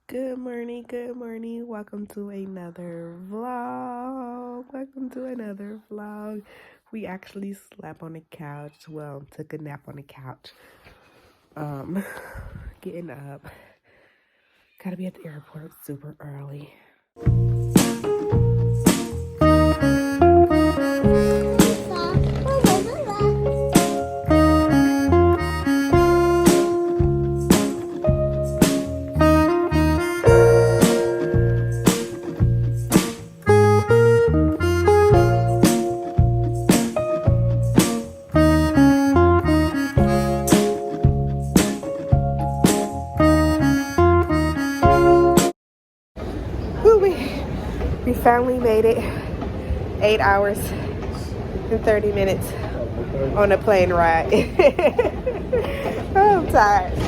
Good morning, good morning. Welcome to another vlog. Welcome to another vlog. We actually slept on the couch. Well, took a nap on the couch. Getting up. Gotta be at the airport super early. Woo, we finally made it. 8 hours and 30 minutes on a plane ride. I'm tired.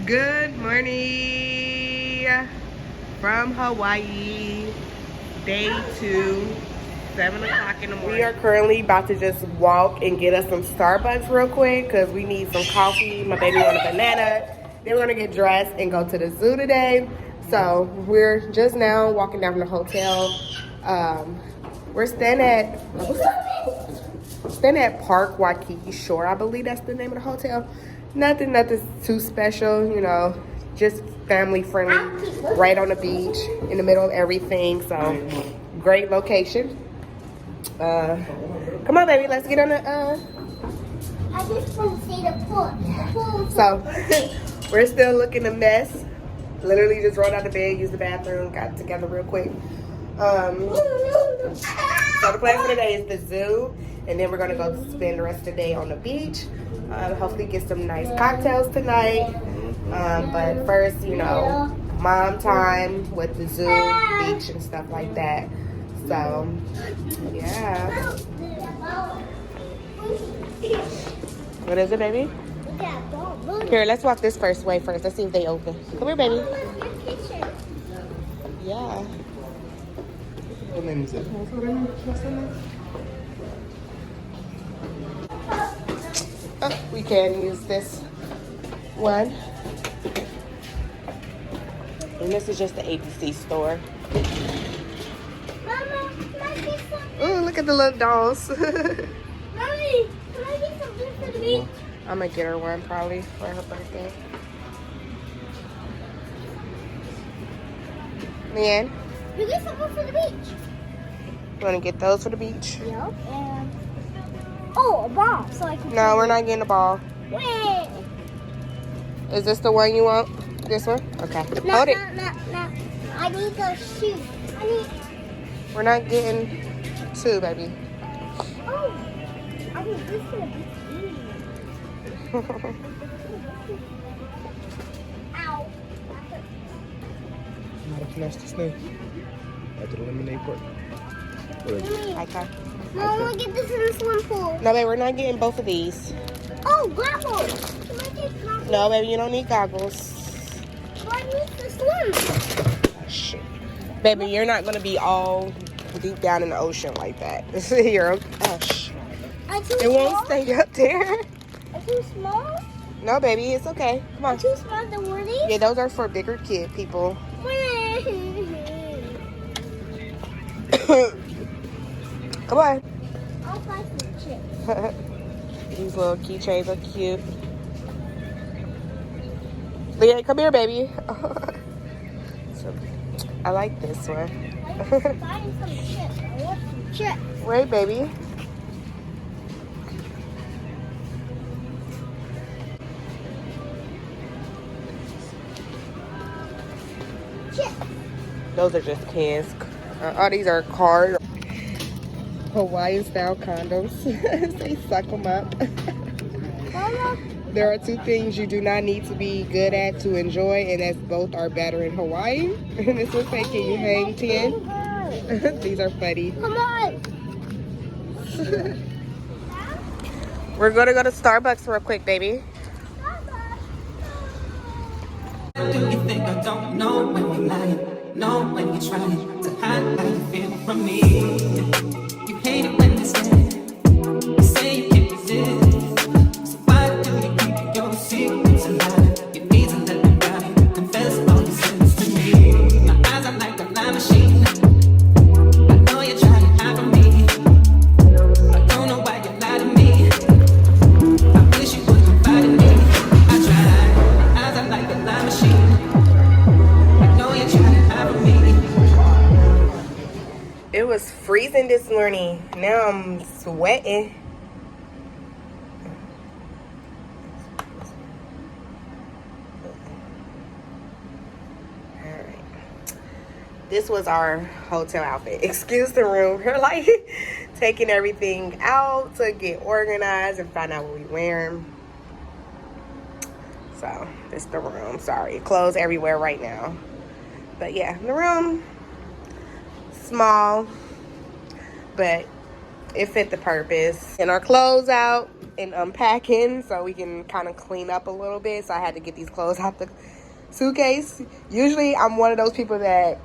Good morning from Hawaii, day 2, 7 o'clock in the morning. We are currently about to just walk and get us some Starbucks real quick because we need some coffee. My baby want a banana. Then we're gonna get dressed and go to the zoo today. So we're just now walking down from the hotel. We're staying at Park Waikiki Shore. I believe that's the name of the hotel. Nothing too special, you know, just family friendly, right on the beach, in the middle of everything. So great location. Come on, baby, let's get on the I just want to see the pool. So we're still looking a mess. Literally just rolled out of bed, used the bathroom, got together real quick. So the plan for today is the zoo, and then we're gonna go spend the rest of the day on the beach. Hopefully get some nice cocktails tonight. But first, you know, mom time with the zoo, beach, and stuff like that. So, yeah. What is it, baby? Here, let's walk this way first. Let's see if they open. Come here, baby. Yeah. What name is it? Oh, we can use this one. And this is just the ABC store. Mama, can I get some? Oh, look at the little dolls. Mommy, can I get some food for the beach? I'm gonna get her one probably for her birthday. Leanne, You get some food for the beach. you wanna get those for the beach? Yep. And a ball, so I can. No, we're not getting a ball. Wait. Is this the one you want? This one? Okay. No, Hold it. No. I need those shoes. We're not getting 2, baby. Oh, I think this is gonna be easy. Ow. How to finish the snake after the lemonade part. Okay. Mom, we'll get this in the swimming pool. No, baby, we're not getting both of these. Oh, goggles. Can I get goggles? No, baby, you don't need goggles. I need to swim. Shit. Baby, you're not gonna be all deep down in the ocean like that. You're I'm too it small? won't stay up there. I'm too small? No, baby, it's okay. Come I'm on. too small to wear these? Yeah, those are for bigger kid people. Come on. I'll buy some chips. These little keychains are cute. Leah, come here, baby. So, I like this one. I'm buying some chips. I want some chips. Wait, baby. chips. Those are just cans. All these are cards. Hawaiian style condoms. They suck them up. Mama. There are two things you do not need to be good at to enjoy, and that's both are better in Hawaii. And this one's saying, can you hang 10? These are funny. Come on. We're gonna go to Starbucks real quick, baby. Do you think I don't know when you're lying? Know when you're trying to hide how you feel from me? You hate it when they say you can't resist. So why do you keep your secrets alive? You need to let them die. Confess all your sins to me. My eyes are like a lie machine. I know you're trying to hide from me. I don't know why you lie to me. I wish you would confide in me. I tried. My eyes are like a lie machine. It was freezing this morning. Now I'm sweating. Alright. This was our hotel outfit. Excuse the room. We're like taking everything out to get organized and find out what we're wearing. So, this is the room. Sorry. Clothes everywhere right now. But yeah, the room, small, but it fit the purpose. And our clothes out and unpacking so we can kind of clean up a little bit. So I had to get these clothes out the suitcase. Usually I'm one of those people that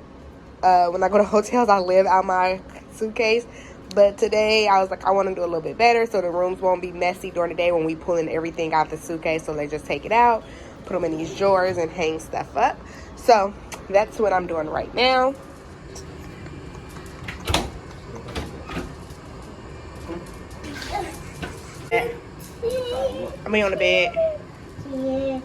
when I go to hotels, I live out my suitcase. But today I was like, I want to do a little bit better so the rooms won't be messy during the day when we pulling everything out the suitcase. So they just take it out, put them in these drawers and hang stuff up. So that's what I'm doing right now. I'm on the bed. Really?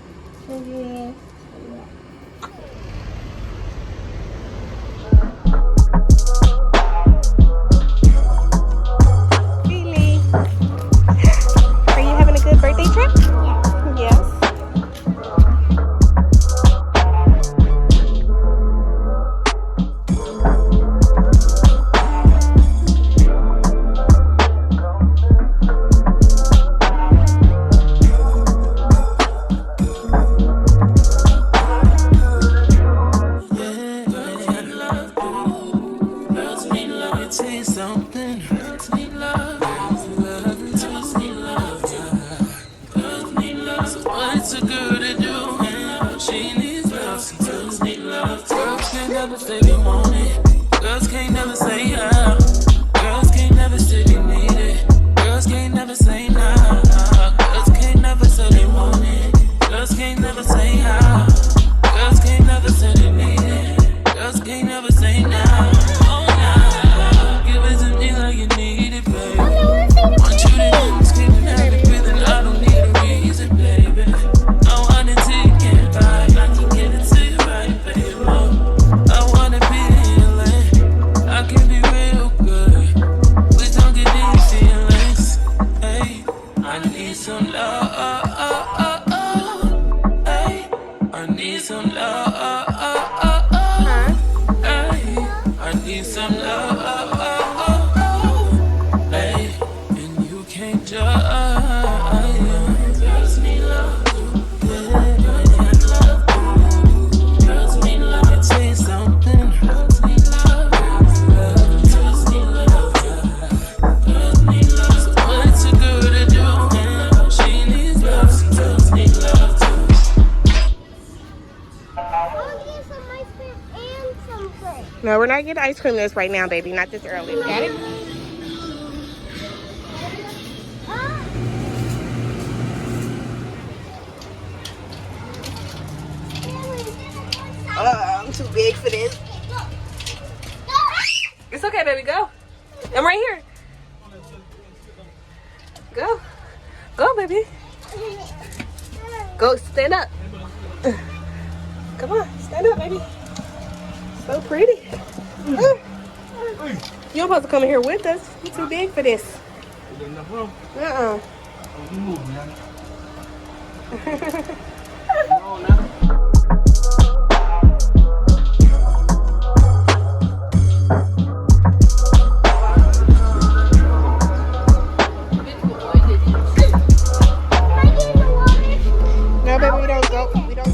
Are you having a good birthday trip? Yes. No, we're not getting ice cream this right now, baby. Not this early. Got it? I'm too big for this. It's okay, baby. Go. I'm right here. Go. Go, baby. Go, stand up. Come on, stand up, baby. So pretty. You're supposed to come in here with us. You're too big for this. No, baby, we don't go. We don't.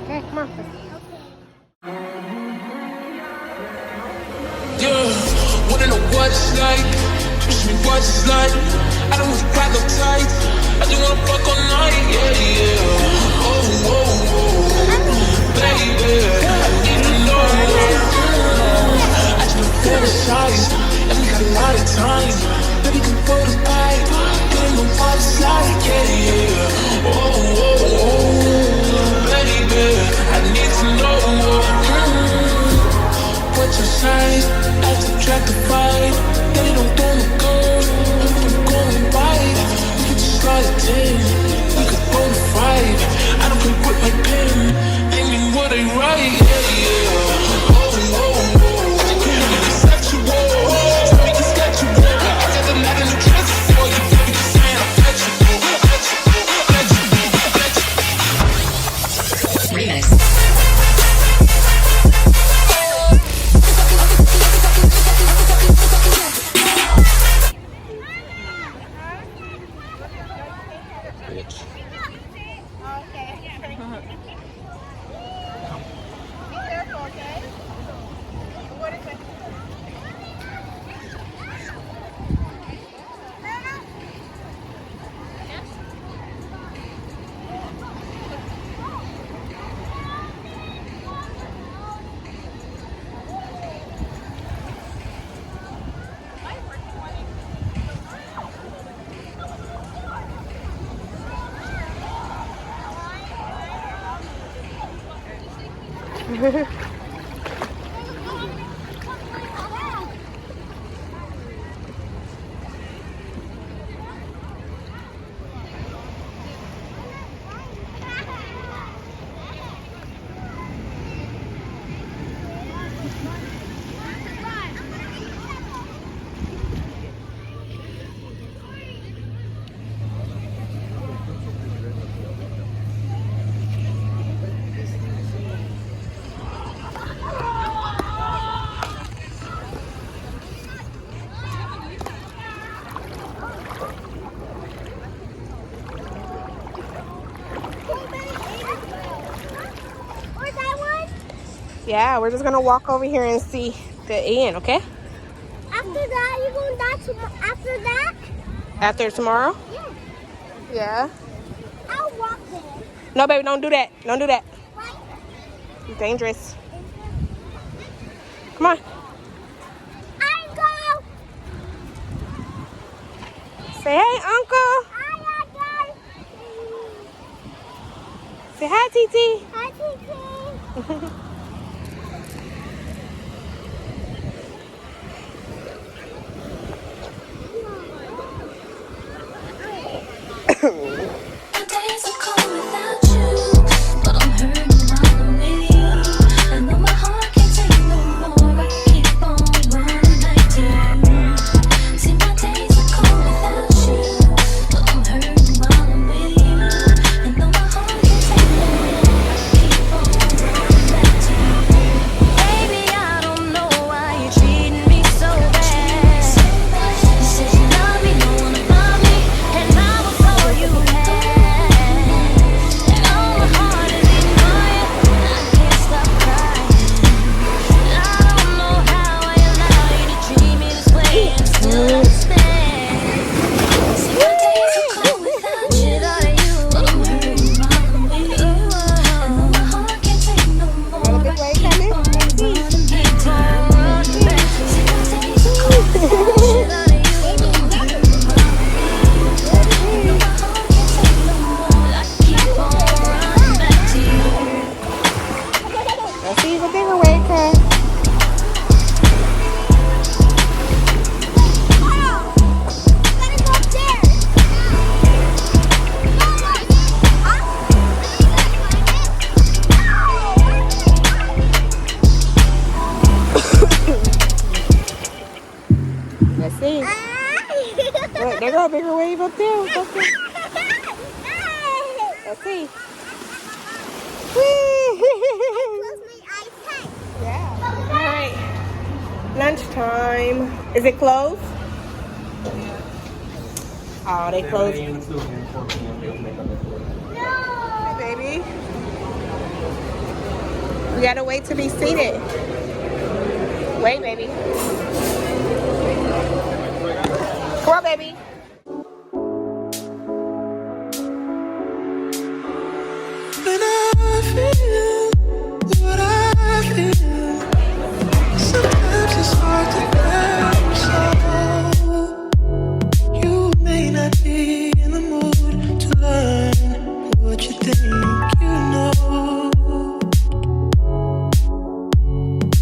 Okay, come on. Yeah, wanna know what it's like? Push me what it's like. I don't wanna cry no tight. I just wanna fuck all night. Yeah, yeah. Oh, oh, oh, baby. You know, I just wanna fantasize, and we got a lot of time. Baby, can go to fight. You don't know what it's like. Yeah, yeah. Oh, oh, oh, baby. I need to know. What's your side? I subtract the fight. They don't wanna go. I'm going right. We could just start at 10. We could go to 5. I don't care what my pen. Aiming what I write. Yeah, yeah. Oh, oh, oh. It's sexual. Tell me it's sexual. I got the night in the dress for you. You just saying I'm flexible. Remix. Yeah, we're just gonna walk over here and see the inn, okay? After that, you're going back to after that? After tomorrow? Yeah. Yeah. I'll walk there. No, baby, don't do that. Don't do that. Right? It's dangerous. Come on. Uncle! Say hey, Uncle. Hi, Uncle. Say hi, TT. Hi, Titi. The days are cold without you, but I'm hurting while I'm with you. I know my heart can't take no more. I keep on running back to you. See, my days are cold without you, but I'm hurting while I'm with you. I know my heart can't take no more. I keep on running back to you. Baby, I don't know why you're treating me so bad. You said you love me, don't wanna love me, and I will tell you. see. Look, there go a bigger wave up there. Let's see. Yeah. All right. Lunchtime. Is it closed? Oh, they closed. Hey, baby. We gotta wait to be seated. Wait, baby. Come on, baby. When I feel what I feel, sometimes it's hard to grasp. So you may not be in the mood to learn what you think you know.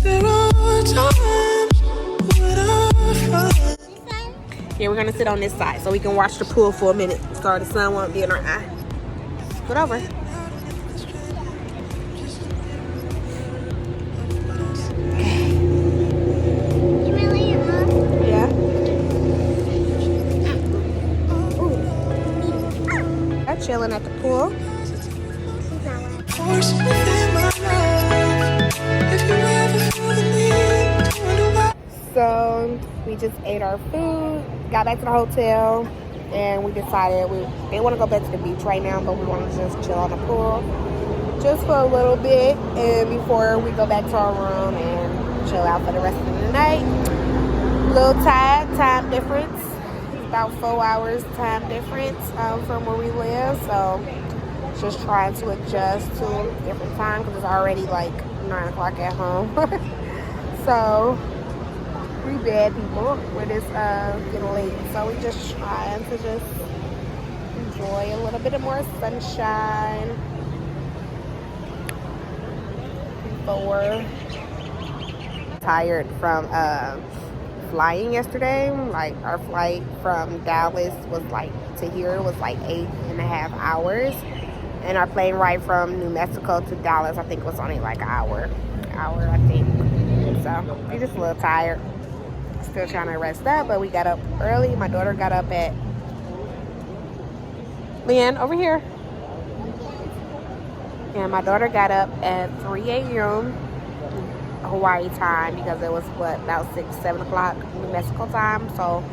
There are times when I find. Yeah, we're gonna sit on this side so we can watch the pool for a minute. Sorry, the sun won't be in our eye. Scoot over. Yeah. I'm chilling at the pool. Force within my life. If you ever feel the need to wonder why. So we just ate our food, got back to the hotel, and we decided we didn't want to go back to the beach right now, but we wanted to just chill on the pool just for a little bit, and before we go back to our room and chill out for the rest of the night. A little tired, time difference. It's about 4 hours time difference from where we live, so just trying to adjust to a different time because it's already like 9 o'clock at home. So we bad people when it's getting late, so we just trying to just enjoy a little bit of more sunshine before. Tired from flying yesterday. Like our flight from Dallas was like to here was like 8.5 hours, and our plane ride from New Mexico to Dallas I think was only like an hour I think. So we're just a little tired. Still trying to rest up, but we got up early. My daughter got up at Leanne over here. And my daughter got up at 3 a.m. Hawaii time because it was about 6-7 o'clock New Mexico time, so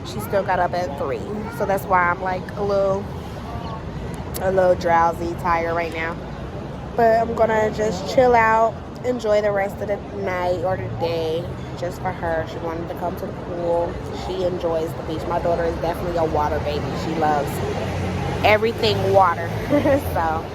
she still got up at 3. So that's why I'm like a little drowsy, tired right now. But I'm gonna just chill out, enjoy the rest of the night or the day just for her. She wanted to come to the pool. She enjoys the beach. My daughter is definitely a water baby. She loves everything water. So